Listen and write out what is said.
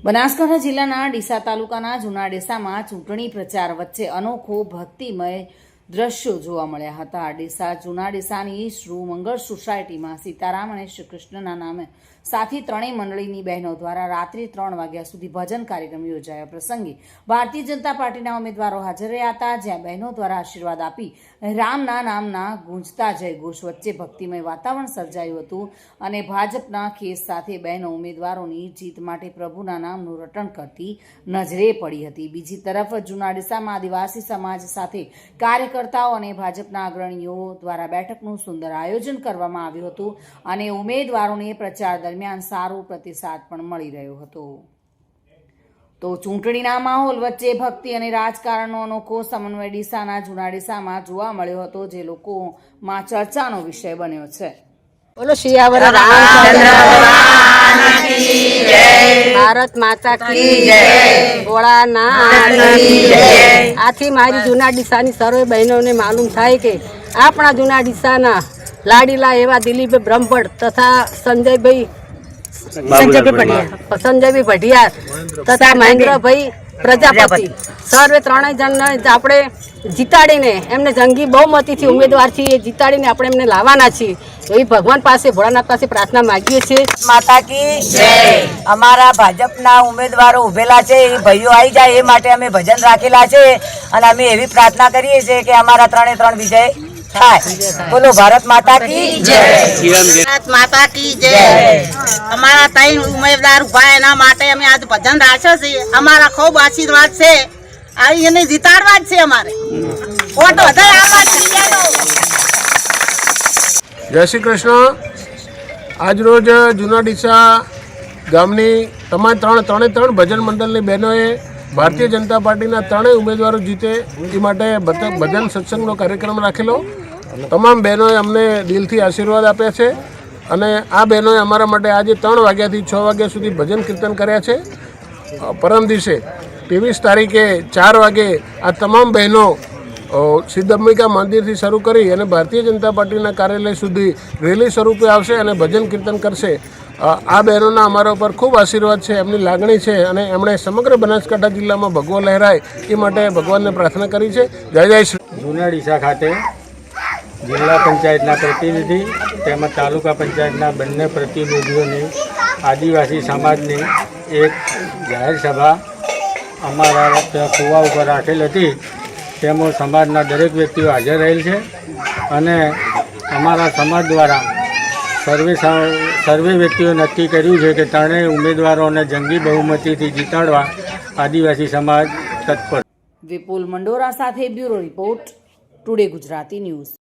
બનાસકાંઠા જિલ્લાના ડીસા તાલુકાના જૂના ડીસામાં ચૂંટણી પ્રચાર વચ્ચે અનોખો ભક્તિમય દ્રશ્યો જોવા મળ્યા હતા। ડીસા જૂના ડીસાની શ્રી મંગળ સોસાયટીમાં સીતારામ અને શ્રી કૃષ્ણના નામે સાથી ત્રણેય મંડળીની બહેનો દ્વારા રાત્રે 3 વાગ્યા સુધી ભજન કાર્યક્રમ યોજાયા। પ્રસંગે ભારતીય જનતા પાર્ટીના ઉમેદવારો હાજર રહ્યા હતા, જ્યાં બહેનો દ્વારા આશીર્વાદ આપી રામના નામના ગુંજતા જયઘોષ વચ્ચે ભક્તિમય વાતાવરણ સર્જાયું હતું અને ભાજપના ખેસ સાથે બહેનો ઉમેદવારોની જીત માટે પ્રભુના નામનું રટણ કરતી નજરે પડી હતી। બીજી તરફ જૂના ડીસામાં આદિવાસી સમાજ સાથે કાર્યકર્તાઓ અને ભાજપના અગ્રણીઓ દ્વારા બેઠકનું સુંદર આયોજન કરવામાં આવ્યું હતું અને ઉમેદવારોને પ્રચાર દરમિયાન સારો પ્રતિસાદ પણ મળી રહ્યો હતો। તો ચૂંટણીના માહોલ વચ્ચે ભક્તિ અને રાજકારણનો અનોખો સમન્વય ડીસાના જૂના ડીસામાં જોવા મળ્યો હતો, જે લોકોમાં ચર્ચાનો વિષય બન્યો છે। બોલો શિયાવર રામચંદ્ર ભગવાન કી જય, ભારત માતા કી જય, ભોળાનાથ કી જય। આથી મારી જૂના ડીસાની સર્વે બહેનોને માલુમ થાય કે આપણા જૂના ડીસાના લાડીલા એવા દિલીપ બ્રહ્મભટ્ટ તથા સંજયભાઈ ભટિયાર તથા મહેન્દ્રભાઈ પ્રજાપતિ સર્વે ત્રણેય જણને આપણે જીતાડીને એમને જંગી બહુમતીથી ઉમેદવારથી જીતાડીને આપણે એમને લાવવાના છીએ। એવી ભગવાન પાસે ભોળાનાથ પાસે પ્રાર્થના માંગીએ છીએ। માતા કી જય। અમારા ભાજપના ઉમેદવારો ઉભેલા છે, એ ભાઈઓ આવી જાય એ માટે અમે ભજન રાખેલા છે અને અમે એવી પ્રાર્થના કરીએ છીએ કે અમારા 3-3 વિજય થાય। બોલો ભારત માતા કી જય, ભારત માતા કી જય। અમારા 3 ઉમેદવાર ઉભા એના માટે અમે આજ ભજન રાખ્યો છે। અમારા ખૂબ આશીર્વાદ છે, આવી એને જીતાડવા જ છે અમારે। વોટ વધારે આપવા જ। જય શ્રી કૃષ્ણ। આજરોજ જૂના ડીસા ગામની તમામ ત્રણે ભજન મંડળની બહેનોએ ભારતીય જનતા પાર્ટીના 3 ઉમેદવારો જીતે એ માટે ભજન સત્સંગનો કાર્યક્રમ રાખેલો। તમામ બહેનોએ અમને દિલથી આશીર્વાદ આપ્યા છે અને આ બહેનોએ અમારા માટે આજે 3 વાગ્યાથી 6 વાગ્યા સુધી ભજન કીર્તન કર્યા છે। પરમ દિવસે 23 તારીખે 4 વાગે આ તમામ બહેનો સિદ્ધંબિકા મંદિરથી શરૂ કરી અને ભારતીય જનતા પાર્ટીના કાર્યાલય સુધી રેલી સ્વરૂપે આવશે અને ભજન કીર્તન કરશે। આ બહેનોના અમારા ઉપર ખૂબ આશીર્વાદ છે, એમની લાગણી છે અને એમણે સમગ્ર બનાસકાંઠા જિલ્લામાં ભગવો લહેરાય એ માટે ભગવાનને પ્રાર્થના કરી છે। જય જય શ્રી। જૂના ડીસા ખાતે જિલ્લા પંચાયતના પ્રતિનિધિ તેમજ તાલુકા પંચાયતના બંને પ્રતિનિધિઓની આદિવાસી સમાજની એક જાહેર સભા અમારા ત્યાં કુવા ઉપર રાખેલ હતી। તેમાં સમાજના દરેક વ્યક્તિઓ હાજર રહેલ છે અને અમારા સમાજ દ્વારા સર્વે વ્યક્તિઓ નક્કી કર્યું છે કે 3 ઉમેદવારોને જંગી બહુમતીથી જીતાડવા આદિવાસી સમાજ તત્પર। વિપુલ મંડોરા સાથે bureau report, today Gujarati news.